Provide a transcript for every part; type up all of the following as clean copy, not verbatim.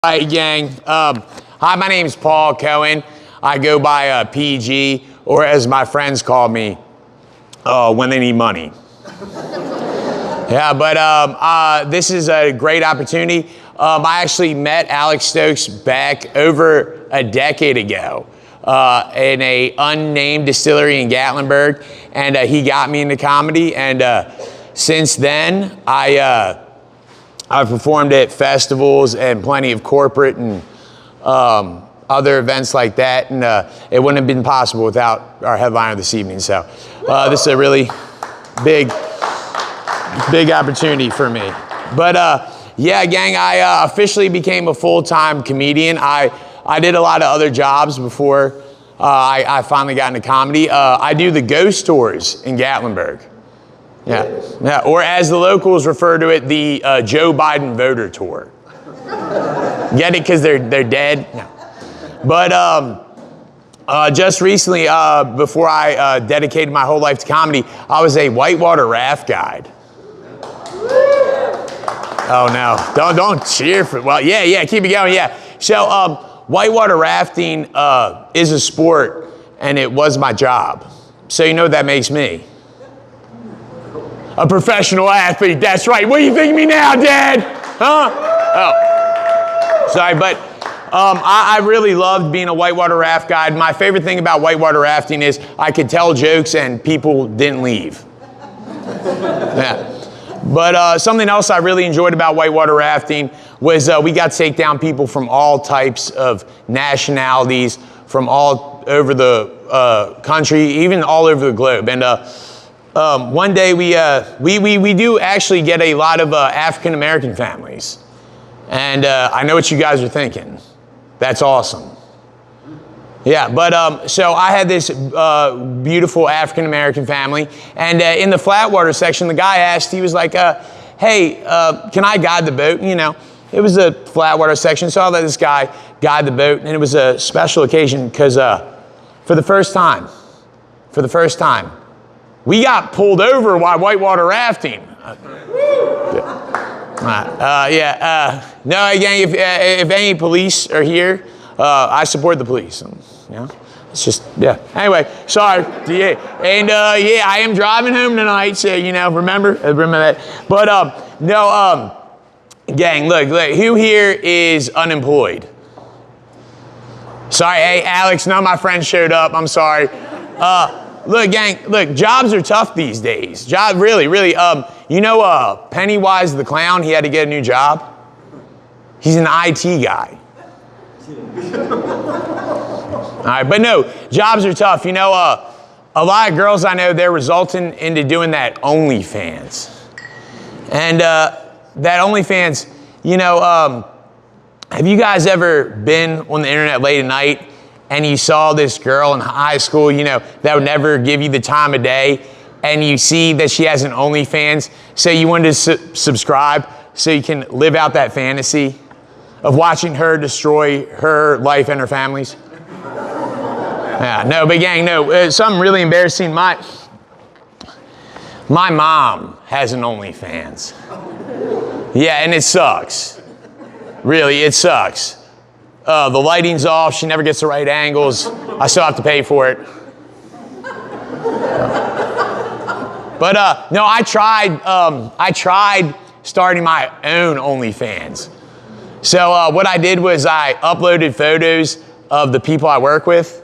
Hi, gang. Hi, my name is Paul Cohen. I go by PG, or as my friends call me, when they need money. Yeah, but this is a great opportunity. I actually met Alex Stokes back over a decade ago in a unnamed distillery in Gatlinburg, and he got me into comedy. And since then, I've performed at festivals and plenty of corporate and other events like that, and it wouldn't have been possible without our headliner this evening. So this is a really big opportunity for me. But yeah, gang, I officially became a full-time comedian. I did a lot of other jobs before I finally got into comedy. I do the ghost tours in Gatlinburg. Yeah, or as the locals refer to it, the Joe Biden voter tour. Get it? Because they're dead? No. But just recently, before I dedicated my whole life to comedy, I was a whitewater raft guide. Oh no, don't cheer for, well, yeah, keep it going, yeah. So whitewater rafting is a sport, and it was my job. So you know what that makes me? A professional athlete, that's right. What do you think of me now, Dad? Huh? Oh, sorry, but I really loved being a whitewater raft guide. My favorite thing about whitewater rafting is I could tell jokes and people didn't leave. Yeah. But something else I really enjoyed about whitewater rafting was we got to take down people from all types of nationalities, from all over the country, even all over the globe. And one day we do actually get a lot of African-American families. And I know what you guys are thinking. That's awesome. Yeah, but so I had this beautiful African-American family, and in the Flatwater section, the guy asked, he was like, hey, can I guide the boat? You know, it was a Flatwater section, so I let this guy guide the boat, and it was a special occasion because for the first time, we got pulled over while whitewater rafting. No, again, if any police are here, I support the police. Yeah, it's just, yeah. Anyway, sorry. Yeah. And yeah, I am driving home tonight, so, you know, remember that. But no, gang, look, who here is unemployed? Sorry, hey, Alex, none of my friends showed up. I'm sorry. Look, gang, look, jobs are tough these days. Really. You know Pennywise the Clown, he had to get a new job? He's an IT guy. All right, but no, jobs are tough. You know, a lot of girls I know, they're resulting into doing that OnlyFans. And that OnlyFans, you know, have you guys ever been on the internet late at night and you saw this girl in high school, you know, that would never give you the time of day, and you see that she has an OnlyFans, so you wanted to subscribe so you can live out that fantasy of watching her destroy her life and her family's? Yeah, no, but gang, no, something really embarrassing. My mom has an OnlyFans. Yeah, and it sucks. Really, it sucks. The lighting's off, she never gets the right angles. I still have to pay for it. But no, I tried starting my own OnlyFans. So what I did was I uploaded photos of the people I work with.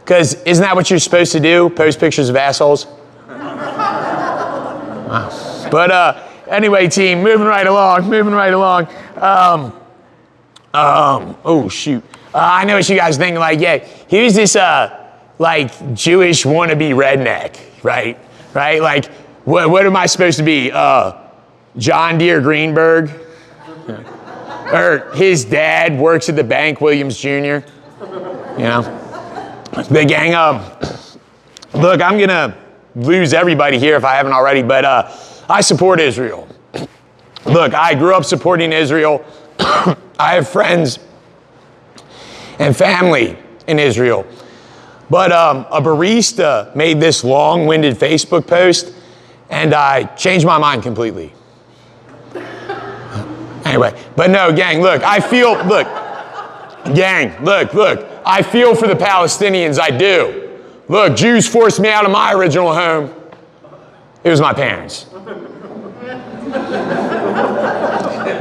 Because isn't that what you're supposed to do? Post pictures of assholes? But anyway, team, moving right along. Oh, shoot. I know what you guys think, like, yeah, here's this, like, Jewish wannabe redneck, right? Like, what am I supposed to be? John Deere Greenberg? Or his dad works at the bank, Williams Jr.? You know? The gang, look, I'm gonna lose everybody here if I haven't already, but I support Israel. Look, I grew up supporting Israel. I have friends and family in Israel. But a barista made this long-winded Facebook post, and I changed my mind completely. Anyway, but no, gang, look, I feel for the Palestinians, I do. Look, Jews forced me out of my original home. It was my parents.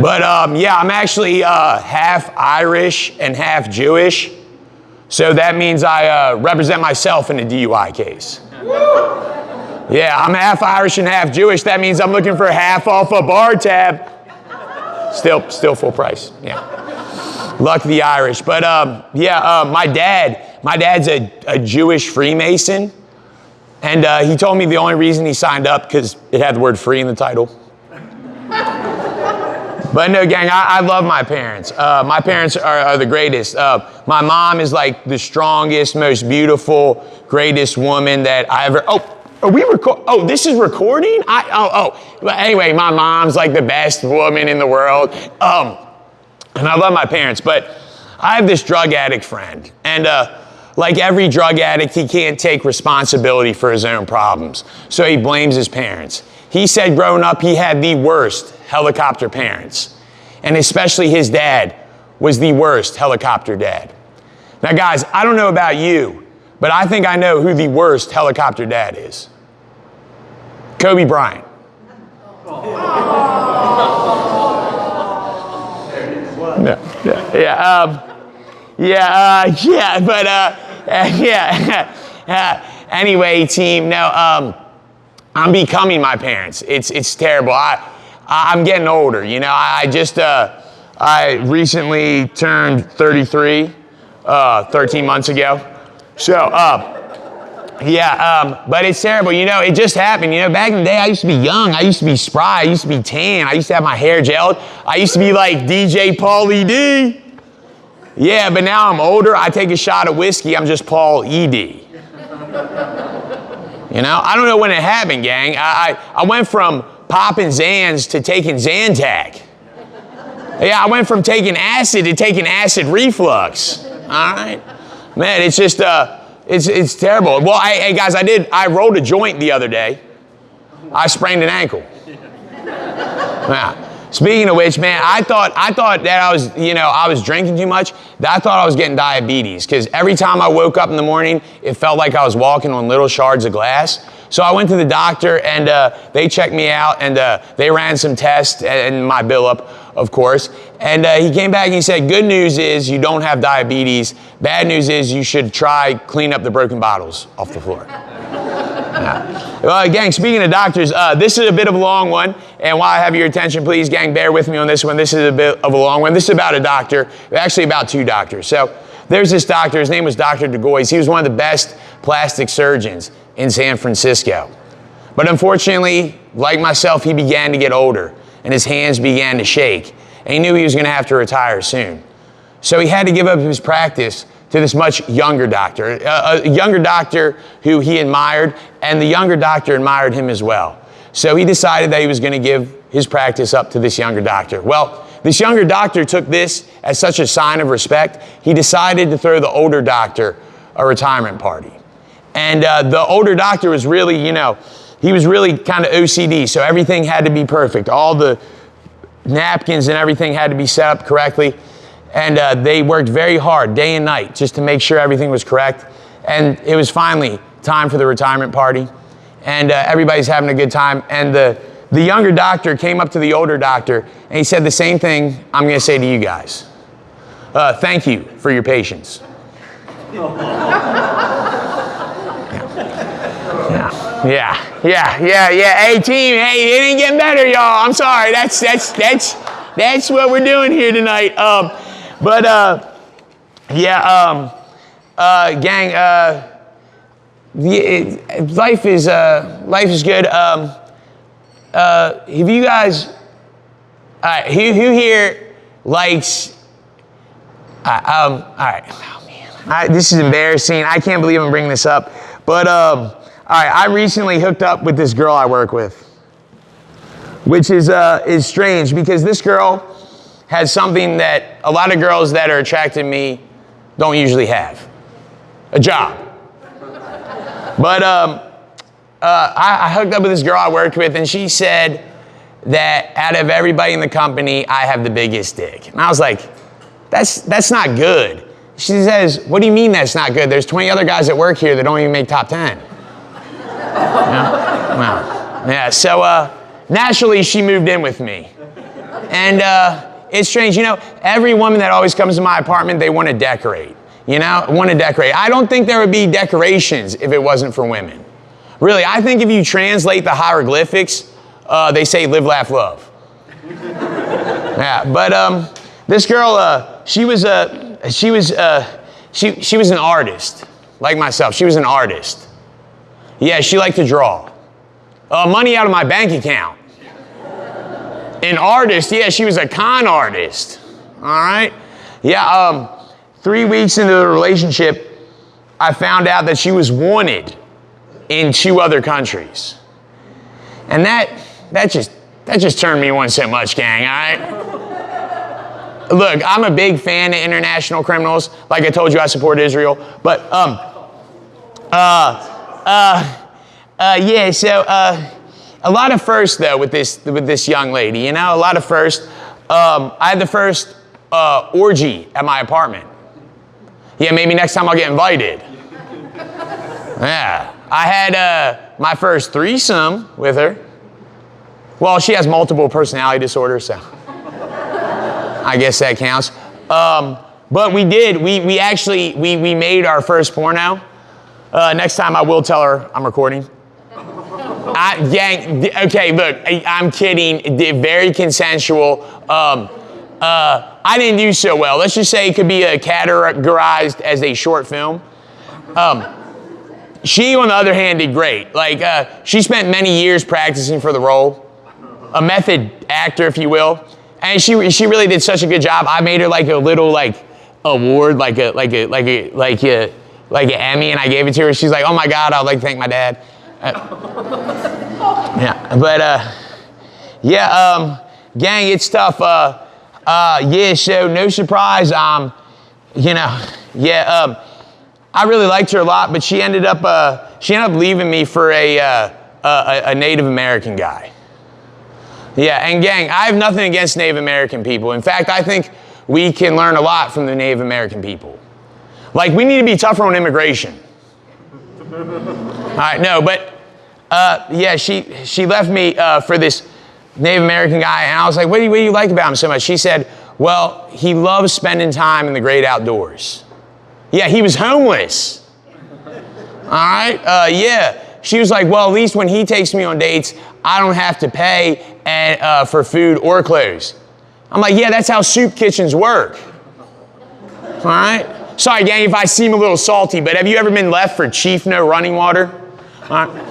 But yeah, I'm actually half Irish and half Jewish. So that means I represent myself in a DUI case. Yeah, I'm half Irish and half Jewish. That means I'm looking for half off a bar tab. Still full price, yeah. Luck the Irish. But yeah, my dad's a Jewish Freemason. And he told me the only reason he signed up because it had the word free in the title. But no, gang, I love my parents. My parents are the greatest. My mom is like the strongest, most beautiful, greatest woman that I ever, are we oh, this is recording? But anyway, my mom's like the best woman in the world. And I love my parents, but I have this drug addict friend. And like every drug addict, he can't take responsibility for his own problems. So he blames his parents. He said growing up, he had the worst helicopter parents. And especially his dad was the worst helicopter dad. Now guys, I don't know about you, but I think I know who the worst helicopter dad is. Kobe Bryant. Anyway, team, no, I'm becoming my parents. It's terrible. I'm getting older, you know. I recently turned 33, 13 months ago. So, but it's terrible. You know, it just happened. You know, back in the day, I used to be young. I used to be spry. I used to be tan. I used to have my hair gelled. I used to be like DJ Paulie D. Yeah, but now I'm older. I take a shot of whiskey. I'm just Paul E.D. You know, I don't know when it happened, gang. I went from popping Zans to taking Zantac. Yeah, I went from taking acid to taking acid reflux. All right? Man, it's just, it's terrible. Well, hey guys, I rolled a joint the other day. I sprained an ankle. Yeah. Speaking of which, man, I thought that I was drinking too much. I thought I was getting diabetes because every time I woke up in the morning, it felt like I was walking on little shards of glass. So I went to the doctor and they checked me out and they ran some tests and my bill up, of course. And he came back and he said, good news is you don't have diabetes. Bad news is you should try clean up the broken bottles off the floor. Yeah. Gang, speaking of doctors, this is a bit of a long one. And while I have your attention, please, gang, bear with me on this one. This is a bit of a long one. This is about a doctor, actually about two doctors. So there's this doctor, his name was Dr. DeGoys. He was one of the best plastic surgeons in San Francisco. But unfortunately, like myself, he began to get older and his hands began to shake. And he knew he was gonna have to retire soon. So he had to give up his practice to this much younger doctor, a younger doctor who he admired, and the younger doctor admired him as well. So he decided that he was gonna give his practice up to this younger doctor. Well, this younger doctor took this as such a sign of respect, he decided to throw the older doctor a retirement party. And the older doctor was really, he was really kind of OCD, so everything had to be perfect. All the napkins and everything had to be set up correctly. And they worked very hard, day and night, just to make sure everything was correct. And it was finally time for the retirement party. And everybody's having a good time. And the younger doctor came up to the older doctor, and he said the same thing I'm gonna say to you guys. Thank you for your patience. Yeah. Hey, team, hey, it ain't getting better, y'all. I'm sorry, that's what we're doing here tonight. Gang, life is good. Have you guys, who here likes, all right, oh man, this is embarrassing. I can't believe I'm bringing this up, but all right, I recently hooked up with this girl I work with, which is strange because this girl has something that a lot of girls that are attracted to me don't usually have, a job. But I hooked up with this girl I worked with, and she said that out of everybody in the company, I have the biggest dick. And I was like, that's not good. She says, what do you mean that's not good? There's 20 other guys that work here that don't even make top 10. Yeah, so naturally she moved in with me. And it's strange, every woman that always comes to my apartment, they want to decorate, I don't think there would be decorations if it wasn't for women. Really, I think if you translate the hieroglyphics, they say live, laugh, love. Yeah, but this girl, she was an artist, like myself. She was an artist. Yeah, she liked to draw. Money out of my bank account. An artist, yeah, she was a con artist. All right? Yeah, 3 weeks into the relationship, I found out that she was wanted in 2 other countries. And that just turned me on so much, gang, all right? Look, I'm a big fan of international criminals. Like I told you, I support Israel. But, yeah, so, a lot of firsts, though, with this young lady, a lot of firsts. I had the first orgy at my apartment. Yeah, maybe next time I'll get invited. Yeah, I had my first threesome with her. Well, she has multiple personality disorders, so I guess that counts. But we made our first porno. Next time I will tell her I'm recording. Okay, look, I'm kidding. Very consensual. I didn't do so well. Let's just say it could be categorized as a short film. She, on the other hand, did great. Like, she spent many years practicing for the role. A method actor, if you will. And she really did such a good job. I made her like a little award, like an Emmy, and I gave it to her. She's like, oh my God, I'd like to thank my dad. Yeah, but gang, it's tough. Yeah, so no surprise. I really liked her a lot, but she ended up leaving me for a Native American guy. Yeah, and gang, I have nothing against Native American people. In fact, I think we can learn a lot from the Native American people. Like, we need to be tougher on immigration. All right, no, but yeah, she left me for this Native American guy, and I was like, what do you like about him so much? She said, well, he loves spending time in the great outdoors. Yeah, he was homeless. All right, yeah. She was like, well, at least when he takes me on dates, I don't have to pay for food or clothes. I'm like, yeah, that's how soup kitchens work. All right? Sorry, gang, if I seem a little salty, but have you ever been left for Chief No running water? All right.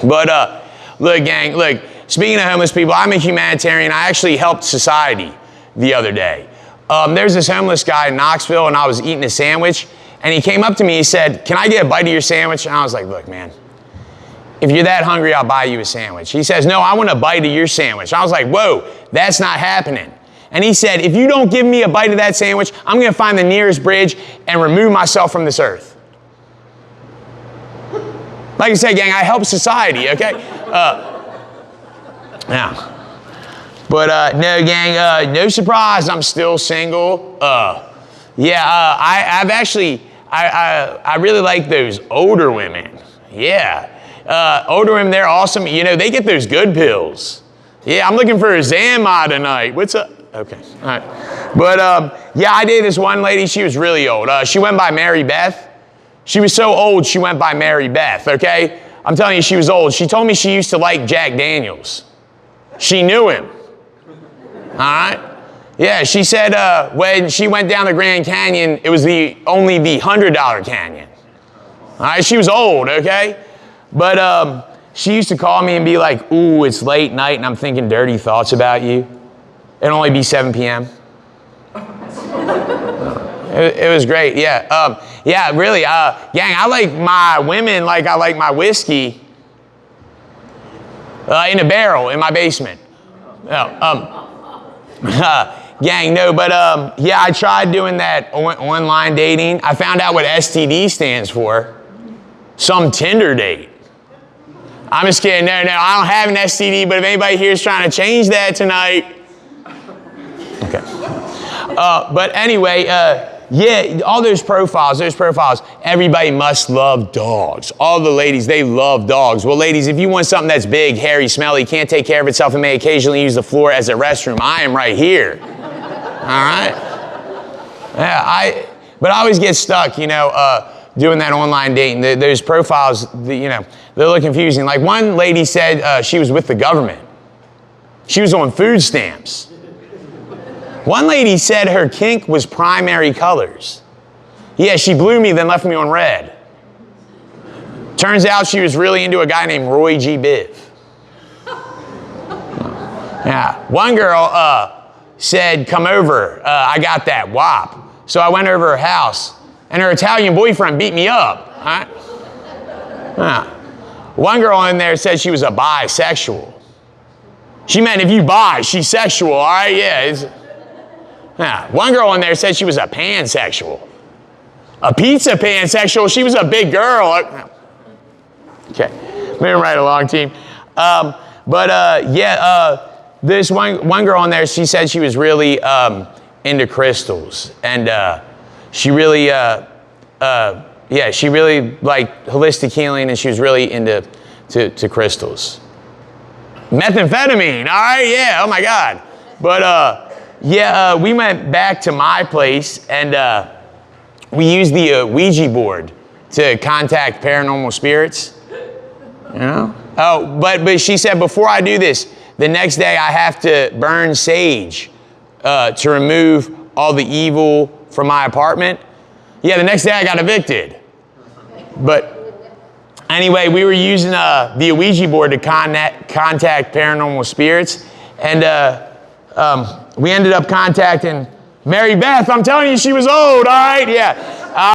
But look, gang, look, speaking of homeless people, I'm a humanitarian. I actually helped society the other day. There's this homeless guy in Knoxville, and I was eating a sandwich, and he came up to me, he said, can I get a bite of your sandwich? And I was like, look, man, if you're that hungry, I'll buy you a sandwich. He says, no, I want a bite of your sandwich. I was like, whoa, that's not happening. And he said, if you don't give me a bite of that sandwich, I'm gonna find the nearest bridge and remove myself from this earth. Like I said, gang, I help society, okay? Yeah. But no, gang, no surprise, I'm still single. Yeah, I really like those older women. Yeah. Older women, they're awesome. They get those good pills. Yeah, I'm looking for a Zama tonight. What's up? Okay, all right. But yeah, I dated this one lady. She was really old. She went by Mary Beth. She was so old, she went by Mary Beth, okay? I'm telling you, she was old. She told me she used to like Jack Daniels. She knew him. All right? Yeah, she said when she went down the Grand Canyon, it was only the $100 canyon. All right, she was old, okay? But she used to call me and be like, ooh, it's late night and I'm thinking dirty thoughts about you. It'd only be 7 p.m. It was great, yeah. Yeah, really, gang, I like my women like I like my whiskey in a barrel in my basement. Gang, no, but yeah, I tried doing that online dating. I found out what STD stands for. Some Tinder date. I'm just kidding. No, I don't have an STD, but if anybody here is trying to change that tonight. Okay. But anyway, yeah, all those profiles, everybody must love dogs. All the ladies, they love dogs. Well, ladies, if you want something that's big, hairy, smelly, can't take care of itself, and may occasionally use the floor as a restroom, I am right here. All right? Yeah, but I always get stuck, doing that online dating. Those profiles, they're a little confusing. Like one lady said she was with the government. She was on food stamps. One lady said her kink was primary colors. Yeah, she blew me, then left me on red. Turns out she was really into a guy named Roy G. Biv. Yeah, one girl said, come over, I got that wop. So I went over her house, and her Italian boyfriend beat me up. All right? One girl in there said she was a bisexual. She meant if you bi, she's sexual, all right? Yeah. One girl in there said she was a pansexual. A pizza pansexual, she was a big girl. Okay, moving right along, team. This one girl in there, she said she was really into crystals. And she really liked holistic healing, and she was really into crystals. Methamphetamine, all right, yeah, oh my God. But we went back to my place, and we used the Ouija board to contact paranormal spirits. Oh, but she said, before I do this, the next day I have to burn sage to remove all the evil from my apartment. Yeah, the next day I got evicted. But anyway, we were using the Ouija board to contact paranormal spirits, and we ended up contacting Mary Beth. I'm telling you, she was old, all right? Yeah.